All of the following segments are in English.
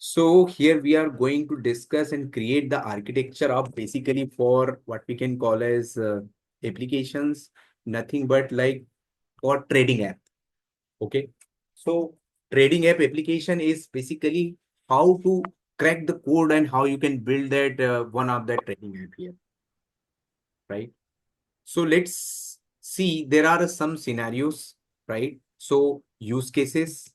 So here we are going to discuss and create the architecture of basically for what we can call as applications, nothing but like for trading app. Okay. So trading app application is basically how to crack the code and how you can build that one of that trading app here, right? So let's see, there are some scenarios, right? So use cases,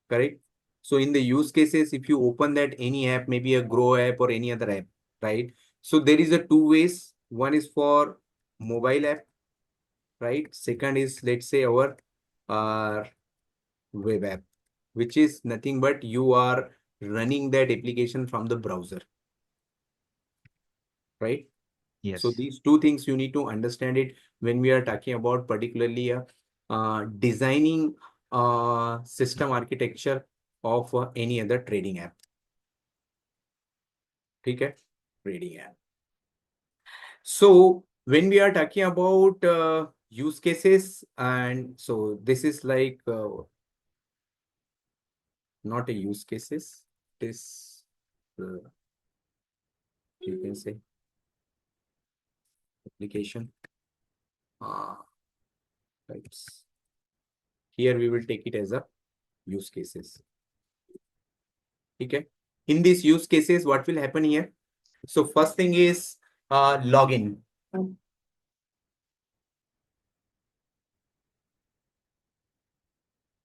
correct? So in the use cases, if you open that any app, maybe a Grow app or any other app, right? So there is a two ways. One is for mobile app, right? Second is, let's say, our uh, web app, which is nothing but you are running that application from the browser, right? So Yes. these two things you need to understand it when we are talking about particularly designing system architecture of any other trading app. Okay, trading app. So when we are talking about use cases, and so this is like not a use cases, this you can say application types. Here we will take it as a use cases. Okay. In these use cases, what will happen here? So first thing is login.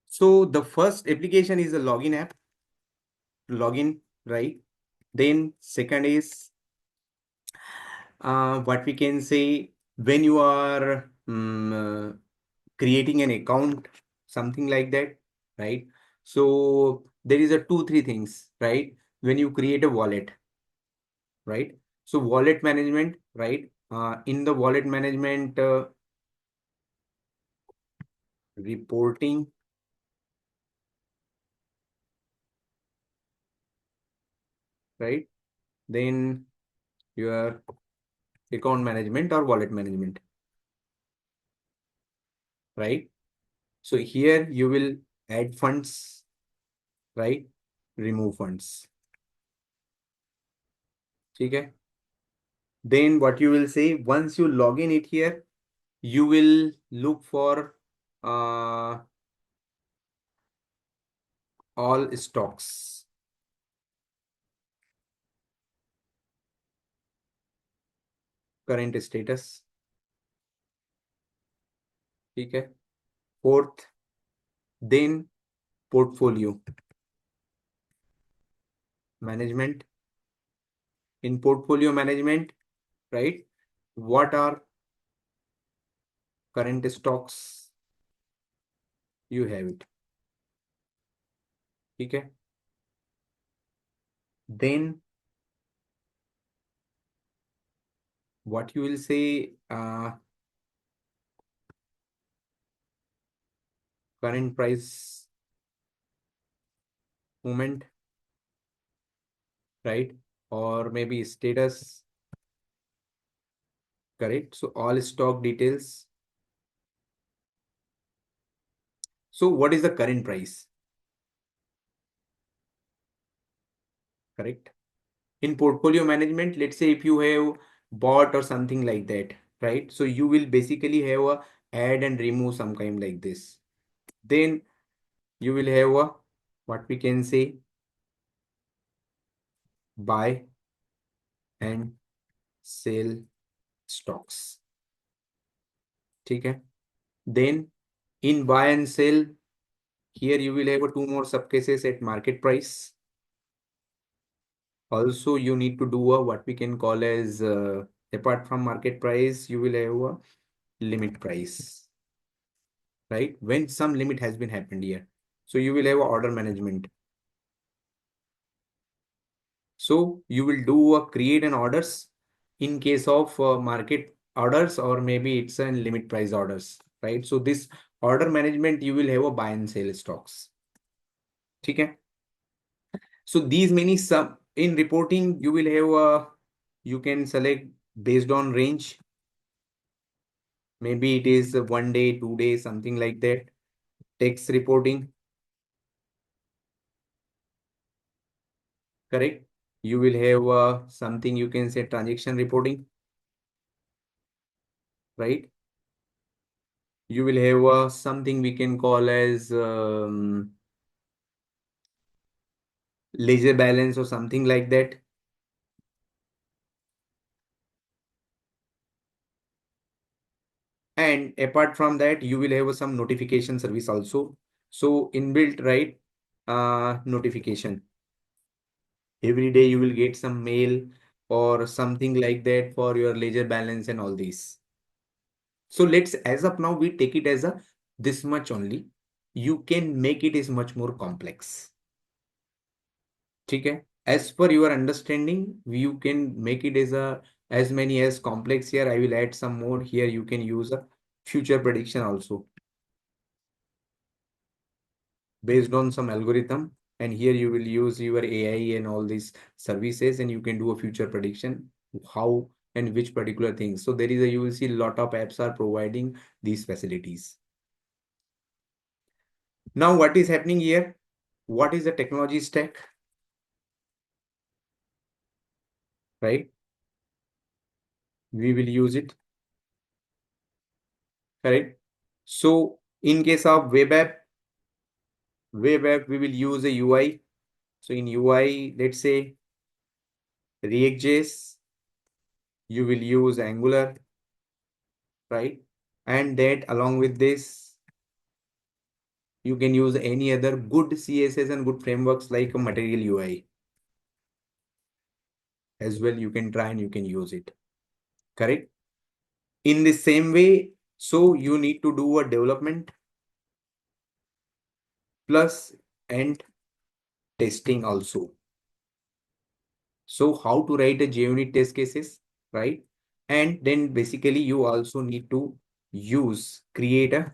So the first application is a login app, login, right? Then second is what we can say when you are creating an account, something like that, right? So there is a two, three things, right? When you create a wallet, right? So wallet management, right? In the wallet management, reporting, right? Then your account management or wallet management, right? So here you will add funds, right? Remove funds. Okay. Then what you will say, once you log in it here, you will look for all stocks, current status. Okay. Fourth, then portfolio management. In portfolio management, right? What are current stocks you have it? Okay. Then what you will say, current price movement, right? Or maybe status, correct? So all stock details. So what is the current price? Correct. In portfolio management, let's say if you have bought or something like that, right? So you will basically have a add and remove some kind like this. Then you will have a what we can say buy and sell stocks. Okay. Then in buy and sell, here you will have two more subcases at market price. Also, you need to do a what we can call as apart from market price, you will have a limit price, right? When some limit has been happened here. So you will have a order management. So you will do a create an orders in case of market orders or maybe it's a limit price orders, right? So this order management, you will have a buy and sell stocks. Okay. So these many sub in reporting, you will have a, you can select based on range. Maybe it is 1 day, 2 days, something like that. Text reporting. correct? You will have something you can say transaction reporting, right? You will have something we can call as ledger balance or something like that. And apart from that, you will have some notification service also. So inbuilt, right? Notification. Every day you will get some mail or something like that for your ledger balance and all these. So let's, as of now, we take it as a this much only. You can make it is much more complex. Okay. As per your understanding, you can make it as a as many as complex here. I will add some more here. You can use a future prediction also based on some algorithm. And here you will use your AI and all these services, and you can do a future prediction how and which particular things. So there is a you will see a lot of apps are providing these facilities. Now, what is happening here? What is the technology stack, right? We will use it, correct? So in case of web app, we will use a UI. So in UI, let's say React.js, you will use Angular, right? And that along with this, you can use any other good CSS and good frameworks like a Material UI as well. You can try and you can use it, correct? In the same way, so you need to do a development plus and testing also. So how to write a JUnit test cases, right? And then basically you also need to create a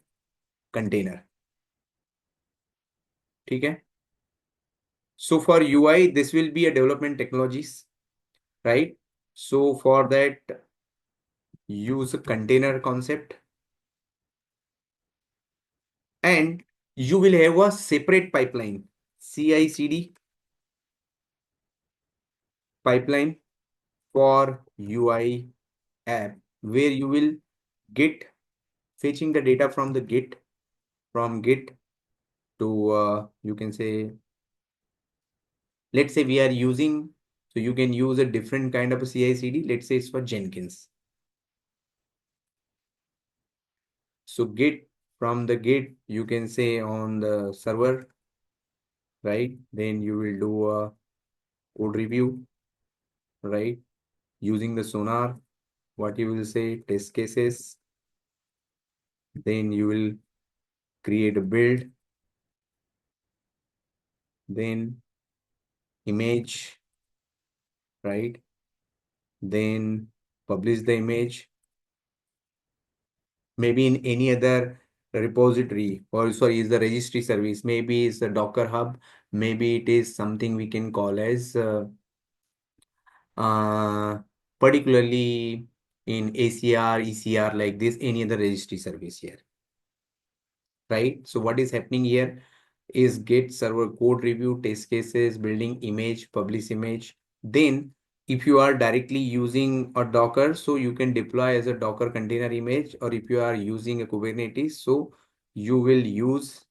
container. Okay. So for UI, this will be a development technologies, right? So for that, use a container concept, and you will have a separate pipeline, CI/CD pipeline for UI app, where you will get fetching the data from the Git to you can say, let's say we are using, so you can use a different kind of a CI/CD. Let's say it's for Jenkins. So Git, from the Git, you can say on the server, right? Then you will do a code review, right? Using the Sonar, what you will say, test cases. Then you will create a build, then image, right? Then publish the image, maybe in any other repository, or sorry, is the registry service, maybe it's a Docker Hub, maybe it is something we can call as uh, particularly in ACR, ECR, like this, any other registry service here, right? So what is happening here is Git server code review, test cases, building image, publish image. Then if you are directly using a Docker, so you can deploy as a Docker container image, or if you are using a Kubernetes, so you will use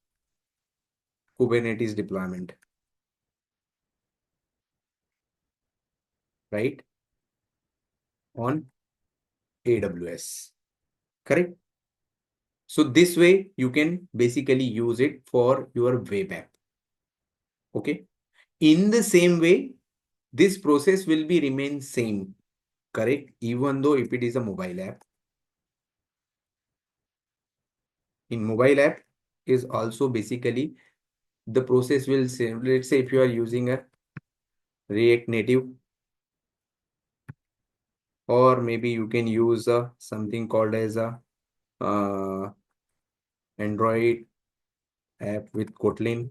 Kubernetes deployment, right? On AWS, correct? So this way you can basically use it for your web app. Okay. In the same way, this process will be remain same, correct? Even though if it is a mobile app, in mobile app is also basically the process will say, let's say if you are using a React Native, or maybe you can use something called as a uh, Android app with Kotlin,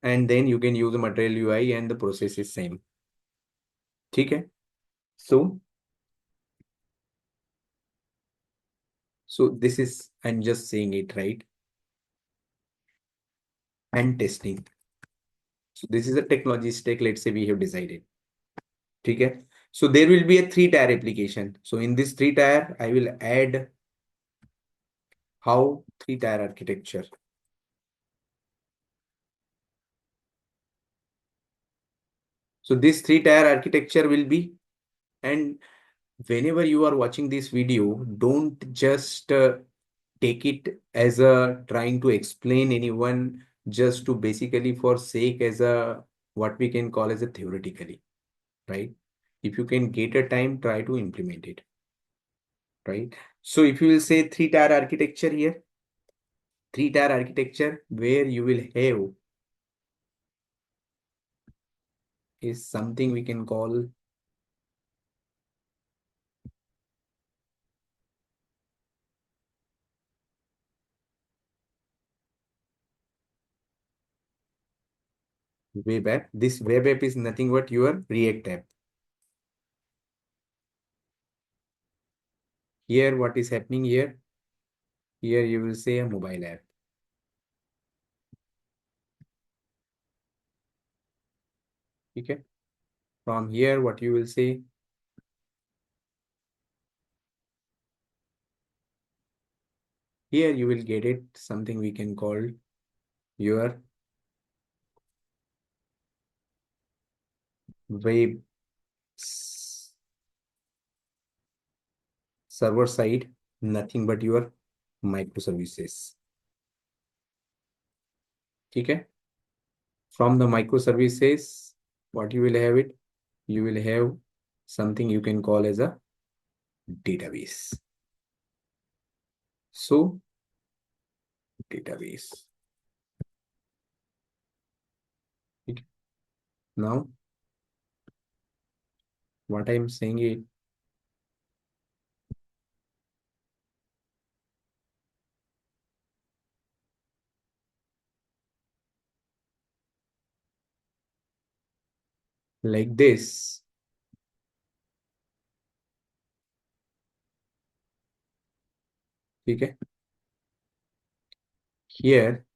and then you can use the Material UI and the process is same. Okay. So, this is, I'm just saying it, right? And testing. So this is a technology stack, let's say we have decided. Okay. So there will be a three-tier application. So in this three-tier, I will add how three-tier architecture. So this three-tier architecture will be, and whenever you are watching this video, don't just take it as a trying to explain anyone, just to basically for sake as a what we can call as a theoretically, right? If you can get a time, try to implement it, right? So if you will say three-tier architecture here, three-tier architecture where you will have is something we can call web app. This web app is nothing but your React app. Here, what is happening here? Here you will say a mobile app. Okay. From here, what you will say? Here you will get it something we can call your web server side, nothing but your microservices. Okay. From the microservices, what you will have it? You will have something you can call as a database. So database. Okay. Now, what I am saying is like this. Okay. Here,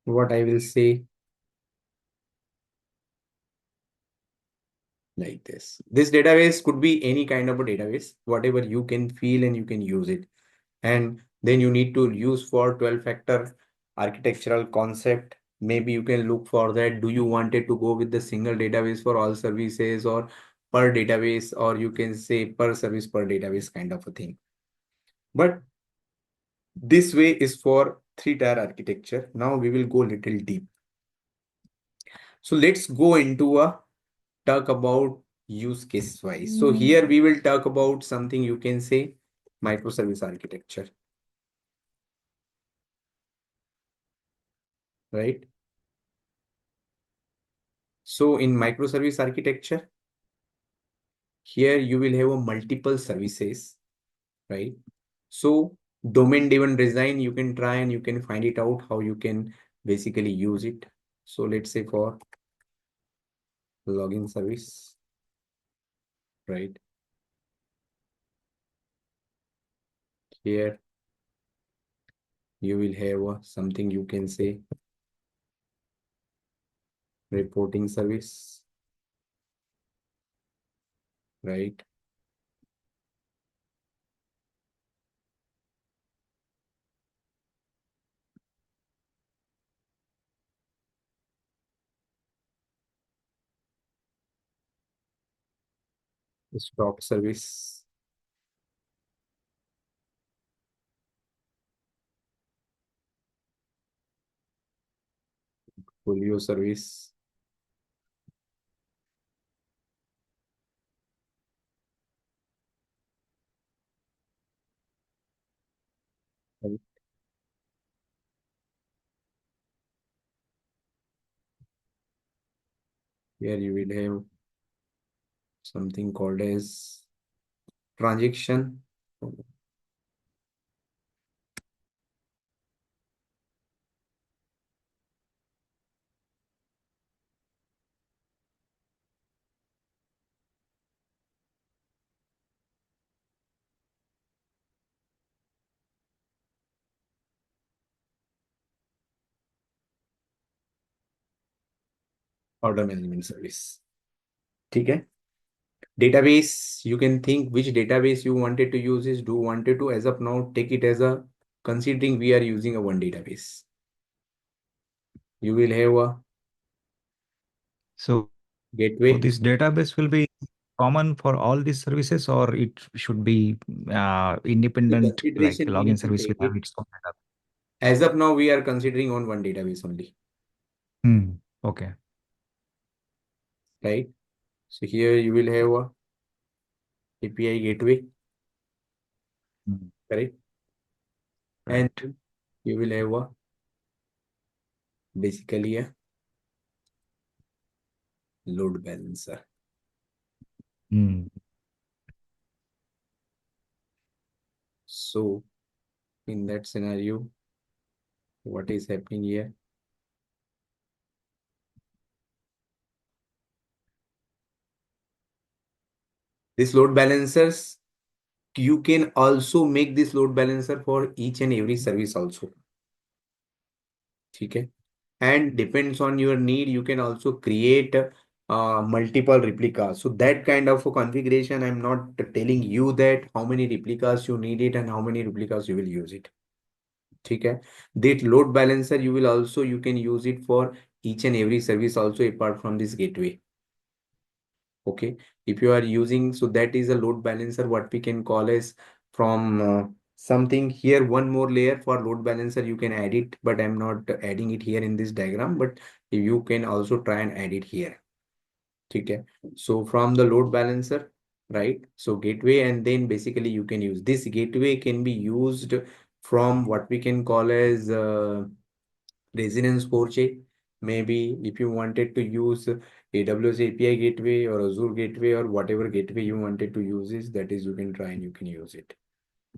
what I will say like this. This database could be any kind of a database, whatever you can feel and you can use it. And then you need to use for 12-factor architectural concept. Maybe you can look for that. Do you want it to go with the single database for all services, or per database, or you can say per service per database kind of a thing. But this way is for three-tier architecture. Now we will go little deep. So let's go into a talk about use case wise. So here we will talk about something you can say microservice architecture, right? So in microservice architecture, here you will have a multiple services, right? So domain driven design, you can try and you can find it out how you can basically use it. So let's say for login service, right? Here you will have something you can say reporting service, right? Stock service, folio service, right? Here you will have something called as transaction. order management service. ठीक है. Database, you can think which database you wanted to use is do wanted to as of now take it as a considering we are using a one database. You will have a So gateway. this database will be common for all these services, or it should be The independent, like consideration we login need to service take will have it. its own database? As of now, we are considering on one database only, Okay. right? So here you will have a API gateway, Hmm. correct? And Right. you will have a basically a load balancer. Hmm. So in that scenario, what is happening here? This load balancers, you can also make this load balancer for each and every service also. Okay. And depends on your need, you can also create multiple replicas. So that kind of a configuration, I'm not telling you that how many replicas you need it and how many replicas you will use it. Okay. That load balancer, you can use it for each and every service also apart from this gateway. Okay. If you are using, so that is a load balancer, what we can call as from something here, one more layer for load balancer, you can add it, but I'm not adding it here in this diagram, but you can also try and add it here. Okay. So from the load balancer, right? So gateway, and then basically you can use this gateway can be used from what we can call as Resonance 4J. Maybe if you wanted to use AWS API gateway or Azure gateway or whatever gateway you wanted to use is, that is you can try and you can use it.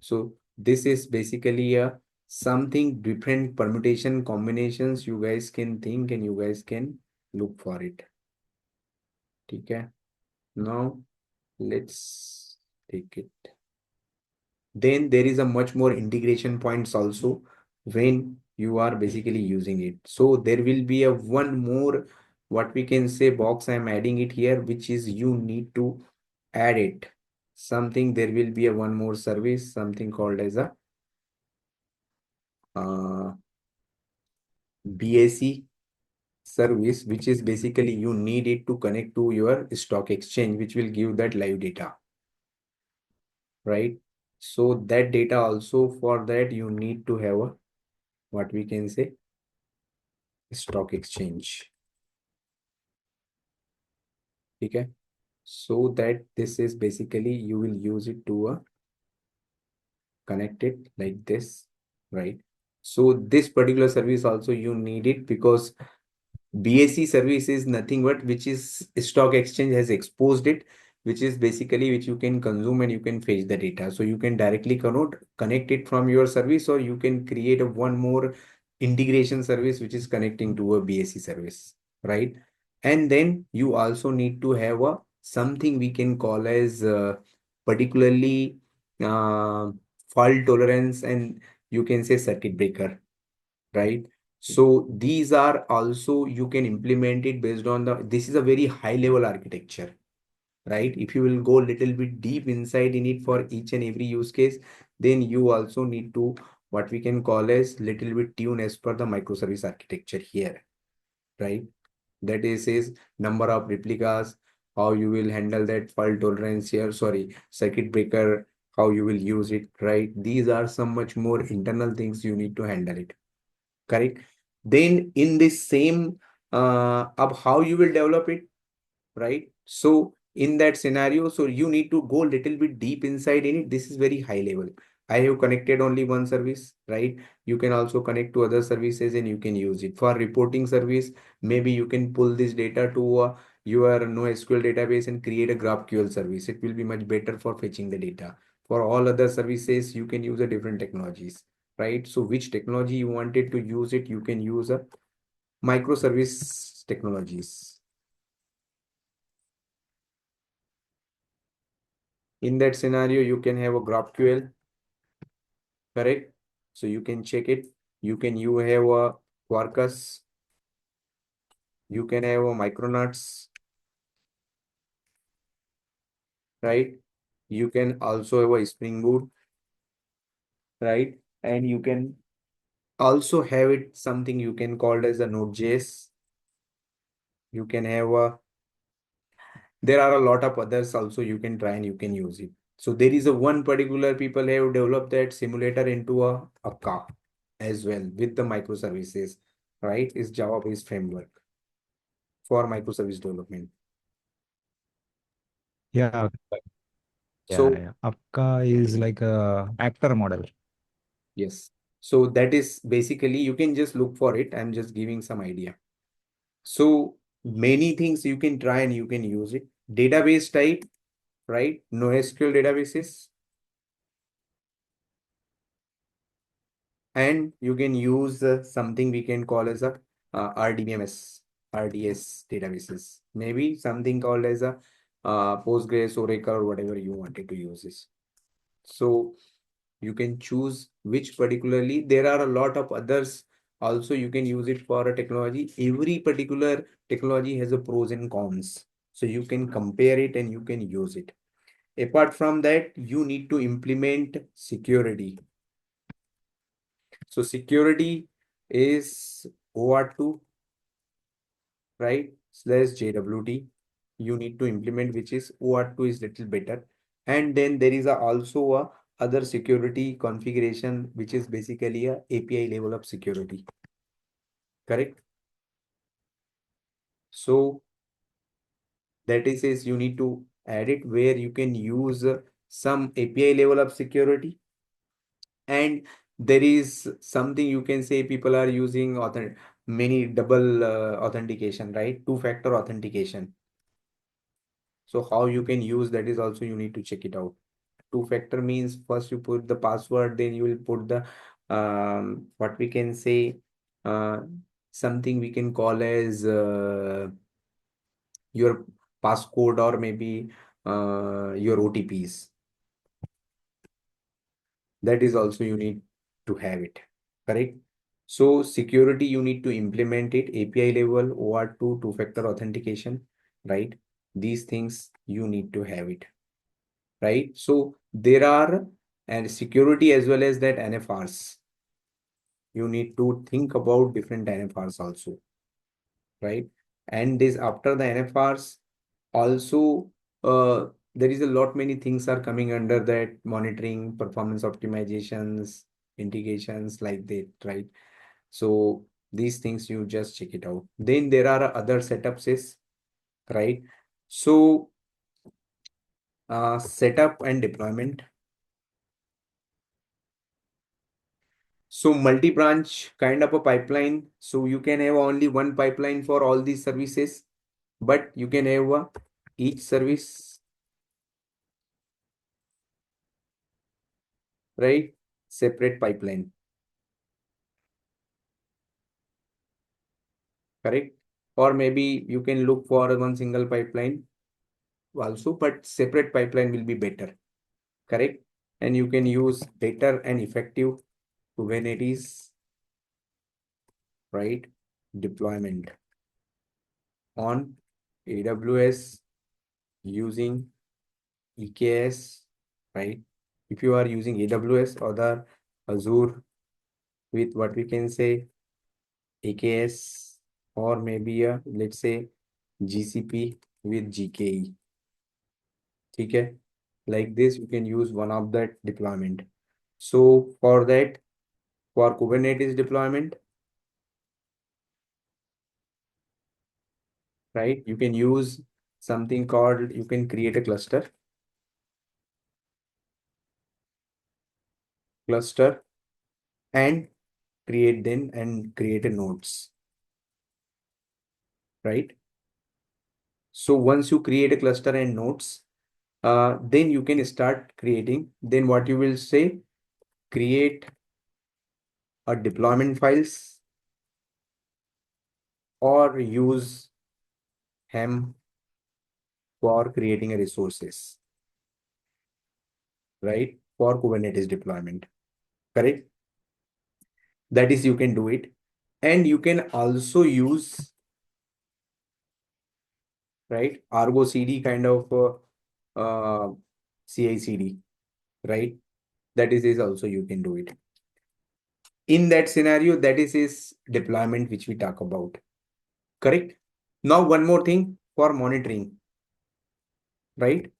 So this is basically a something different permutation combinations you guys can think and you guys can look for it. Okay. Now let's take it. Then there is a much more integration points also when you are basically using it. So there will be a one more what we can say box. I'm adding it here, which is you need to add it. Something there will be a one more service, something called as a BAC service, which is basically you need it to connect to your stock exchange, which will give that live data, right? So that data also for that you need to have a what we can say stock exchange. Okay. So that this is basically you will use it to connect it like this, right? So this particular service also you need it because BAC service is nothing but which is stock exchange has exposed it, which is basically which you can consume and you can fetch the data. So you can directly connect it from your service, or you can create a one more integration service which is connecting to a BAC service, right? And then you also need to have a something we can call as particularly uh, fault tolerance, and you can say circuit breaker, right? So these are also you can implement it based on this is a very high level architecture, right? If you will go a little bit deep inside in it for each and every use case, then you also need to what we can call as little bit tune as per the microservice architecture here, right? That is number of replicas, how you will handle that fault tolerance here, sorry, circuit breaker, how you will use it, right? These are some much more internal things you need to handle it, correct? Then in this same of how you will develop it, right? So in that scenario, so you need to go a little bit deep inside in it. This is very high level. I have connected only one service, right? You can also connect to other services and you can use it for reporting service. Maybe you can pull this data to your NoSQL database and create a GraphQL service. It will be much better for fetching the data. For all other services, you can use a different technologies, right? So which technology you wanted to use it, you can use a microservice technologies. In that scenario, you can have a GraphQL, correct? So you can check it. You have a Quarkus. You can have a Micronauts, right? You can also have a Spring Boot, right? And you can also have it something you can call as a Node.js. You can have a, there are a lot of others also you can try and you can use it. So there is a one particular people have developed that simulator into a car as well with the microservices, right? Is Java-based framework for microservice development. Yeah, So yeah. Apka is like a actor model. yes, so that is basically you can just look for it. I'm just giving some idea. So many things you can try and you can use it. Database type, right? NoSQL databases, and you can use something we can call as a RDBMS, RDS databases. Maybe something called as a Postgres, Oracle, or whatever you wanted to use this. So you can choose which particularly. There are a lot of others also you can use it for a technology. Every particular technology has a pros and cons. So you can compare it and you can use it. Apart from that, you need to implement security. So security is OR2, right? Slash JWT. You need to implement which is OR2 is little better. And then there is also a other security configuration, which is basically a API level of security. Correct? So that is you need to add it where you can use some API level of security. And there is something you can say people are using many double authentication, right? Two-factor authentication. So how you can use that is also you need to check it out. Two-factor means first you put the password, then you will put the what we can say uh, something we can call as your passcode or maybe your OTPs. That is also you need to have it, correct? So security, you need to implement it, API level, OR2, two-factor authentication, right? These things you need to have it, right? So there are and security as well as that NFRs. You need to think about different NFRs also, right? And this after the NFRs also there is a lot many things are coming under that monitoring, performance optimizations, integrations like that, right? So these things you just check it out. Then there are other setups is, right? So setup and deployment. So multi-branch kind of a pipeline. So you can have only one pipeline for all these services, but you can have each service, right? Separate pipeline, correct? Or maybe you can look for one single pipeline also, but separate pipeline will be better, correct? And you can use better and effective Kubernetes, right? Deployment on AWS using EKS, right? If you are using AWS or the Azure with what we can say AKS or maybe let's say GCP with GKE. Okay, like this you can use one of that deployment. So for that, for Kubernetes deployment, right, you can use something called, you can create a cluster and create then and create a nodes, right? So once you create a cluster and nodes, then you can start creating. Then what you will say, create a deployment files or use hem for creating a resources, right? For Kubernetes deployment, correct? That is, you can do it. And you can also use right? Argo CD kind of CI/CD, right? That is also you can do it. In that scenario, that is his deployment which we talk about. Correct? Now one more thing for monitoring, right?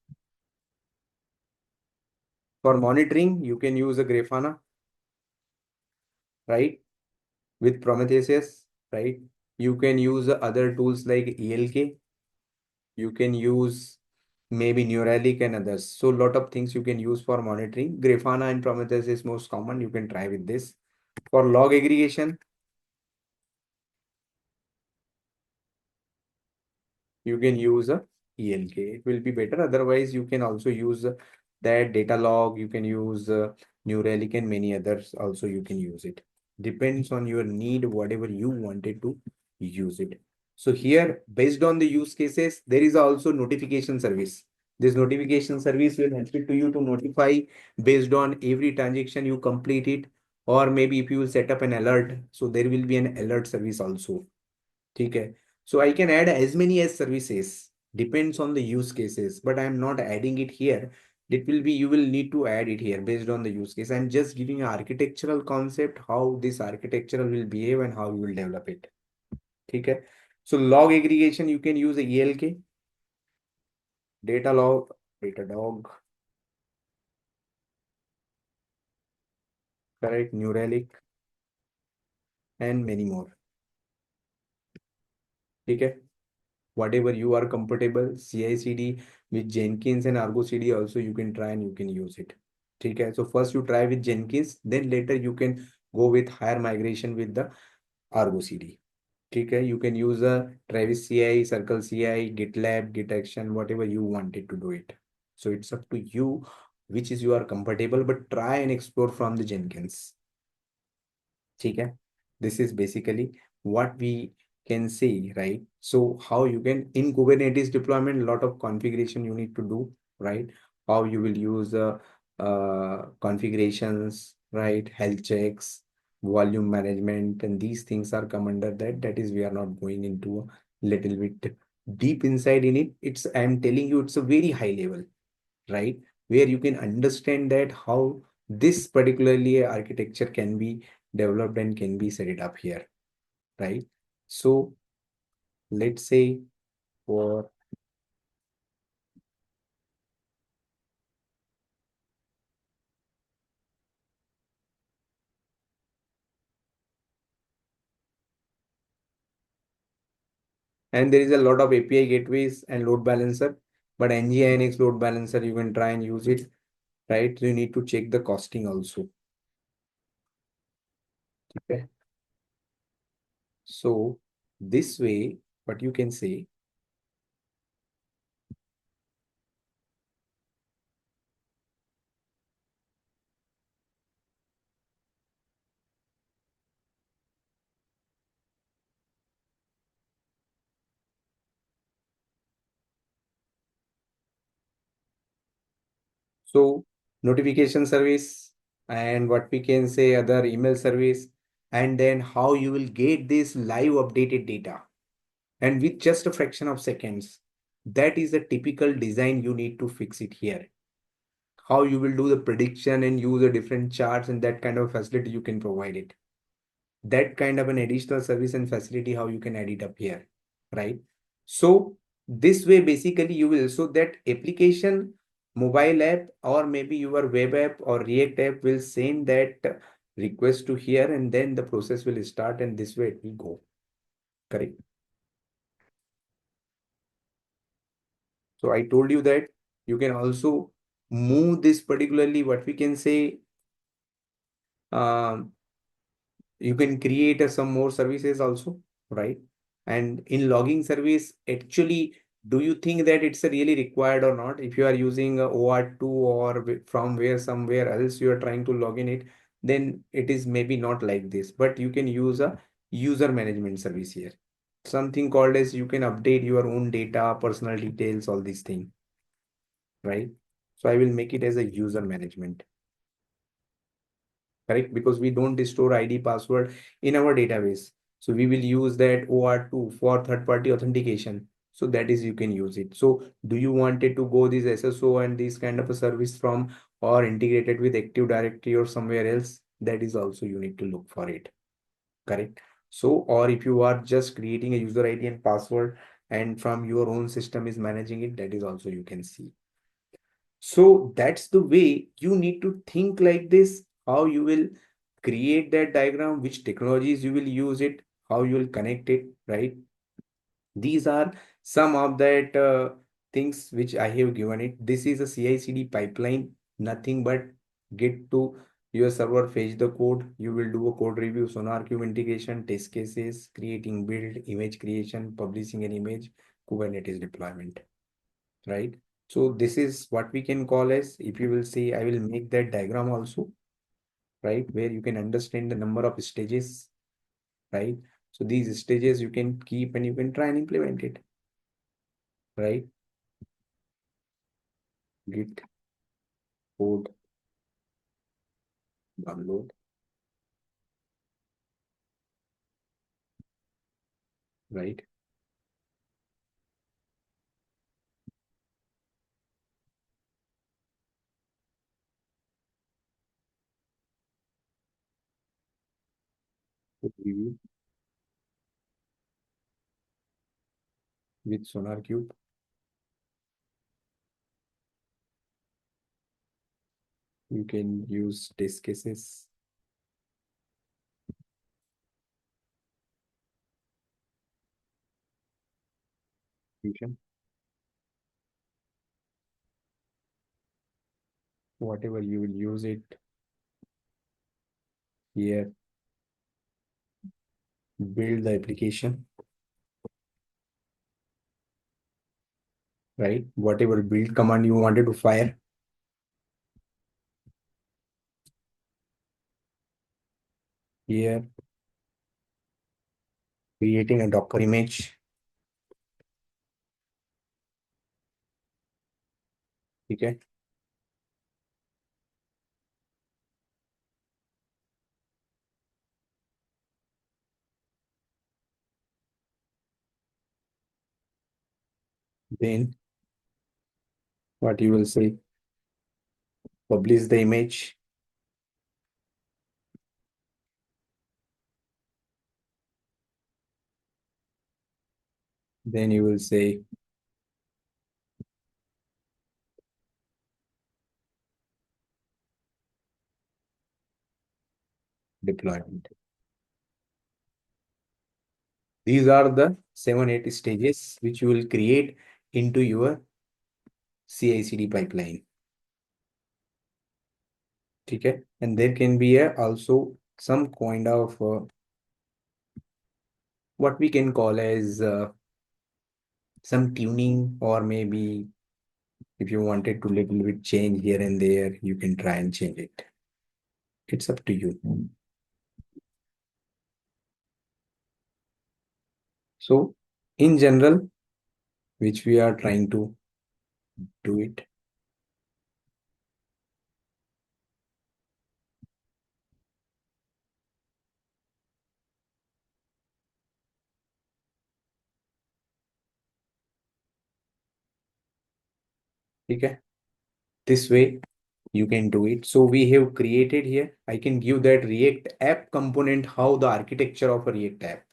For monitoring, you can use a Grafana, right? With Prometheus, right? You can use other tools like ELK. You can use maybe Neuralink and others. So a lot of things you can use for monitoring. Grafana and Prometheus is most common. You can try with this. For log aggregation, you can use a ELK. It will be better. Otherwise, you can also use that data log. You can use Neuralink and many others. Also, you can use it. Depends on your need, whatever you wanted to use it. So here, based on the use cases, there is also notification service. This notification service will help it to you to notify based on every transaction you complete it, or maybe if you will set up an alert, so there will be an alert service also. Okay. So I can add as many as services, depends on the use cases, but I'm not adding it here. It will be, you will need to add it here based on the use case. I'm just giving an architectural concept, how this architectural will behave and how you will develop it. Okay. So log aggregation, you can use a ELK, data log, data dog, correct, Neuralink, and many more. Okay. Whatever you are comfortable, CI/CD with Jenkins and Argo CD also you can try and you can use it. Okay. So first you try with Jenkins, then later you can go with higher migration with the Argo CD. Okay. You can use a Travis CI, Circle CI, GitLab, Git Action, whatever you wanted to do it. So it's up to you which is you are comfortable, but try and explore from the Jenkins. Okay. This is basically what we can see, right? So how you can in Kubernetes deployment, a lot of configuration you need to do, right? How you will use configurations, right? Health checks, volume management, and these things are come under that. That is, we are not going into a little bit deep inside in it. It's, I'm telling you, it's a very high level, right? Where you can understand that how this particularly architecture can be developed and can be set it up here, right? So let's say for, and there is a lot of API gateways and load balancer, but NGINX load balancer, you can try and use it, right? You need to check the costing also. Okay. So this way, what you can say, so notification service and what we can say other email service, and then how you will get this live updated data and with just a fraction of seconds. That is a typical design you need to fix it here. How you will do the prediction and use the different charts and that kind of facility you can provide it. That kind of an additional service and facility, how you can add it up here, right? So this way, basically you will, so that application, mobile app, or maybe your web app or React app will send that request to here, and then the process will start, and this way it will go. Correct. So I told you that you can also move this particularly what we can say, um, you can create some more services also, right? And in logging service, actually, do you think that it's really required or not? If you are using a OR2 or from where somewhere else you are trying to log in it, then it is maybe not like this, but you can use a user management service here. Something called as you can update your own data, personal details, all these things, right? So I will make it as a user management, correct? Because we don't store ID password in our database. So we will use that OR2 for third party authentication. So that is you can use it. So do you wanted to go this SSO and this kind of a service from or integrated with Active Directory or somewhere else? That is also you need to look for it. Correct. So, or if you are just creating a user ID and password and from your own system is managing it, that is also you can see. So that's the way you need to think like this, how you will create that diagram, which technologies you will use it, how you will connect it, right? These are some of that things which I have given it. This is a CI/CD pipeline, nothing but get to your server, fetch the code. You will do a code review, SonarQube integration, test cases, creating build, image creation, publishing an image, Kubernetes deployment, right? So this is what we can call as, if you will see, I will make that diagram also, right? Where you can understand the number of stages, right? So these stages you can keep and you can try and implement it, right? Git code download, right? Review with SonarQube. You can use test cases. Fusion, whatever you will use it here, build the application, right? Whatever build command you wanted to fire here, creating a Docker image. Okay. Then what you will say, publish the image. Then you will say deployment. These are the 7-8 stages which you will create into your CI/CD pipeline. Okay. And there can be a also some kind of what we can call as some tuning, or maybe if you wanted to little bit change here and there, you can try and change it. It's up to you. So in general, which we are trying to do it. Okay. This way you can do it. So we have created here, I can give that React app component, how the architecture of a React app,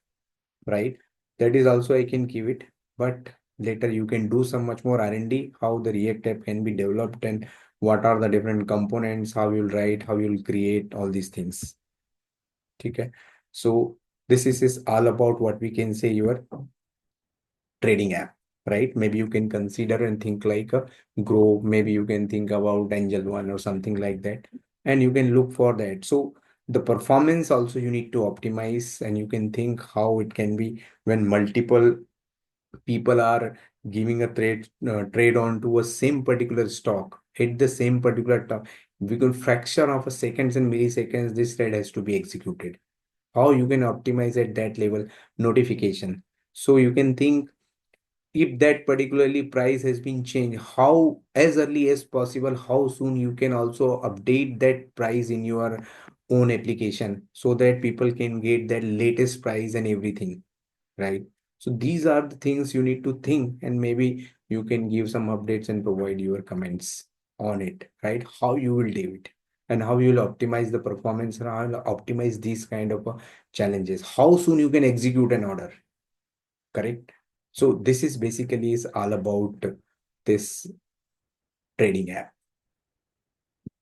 right? That is also I can give it, but later you can do some much more R&D, how the React app can be developed and what are the different components, how you'll write, how you'll create all these things. Okay. So this is all about what we can say your trading app, right? Maybe you can consider and think like a Grow, maybe you can think about Angel One or something like that, and you can look for that. So the performance also you need to optimize, and you can think how it can be when multiple people are giving a trade on to a same particular stock at the same particular time. Because fraction of a seconds and milliseconds, this trade has to be executed. How you can optimize at that level notification. So you can think if that particularly price has been changed, how as early as possible, how soon you can also update that price in your own application so that people can get that latest price and everything, right? So these are the things you need to think, and maybe you can give some updates and provide your comments on it, right? How you will do it and how you will optimize the performance and how you'll optimize these kind of challenges. How soon you can execute an order, correct? So this is basically is all about this trading app.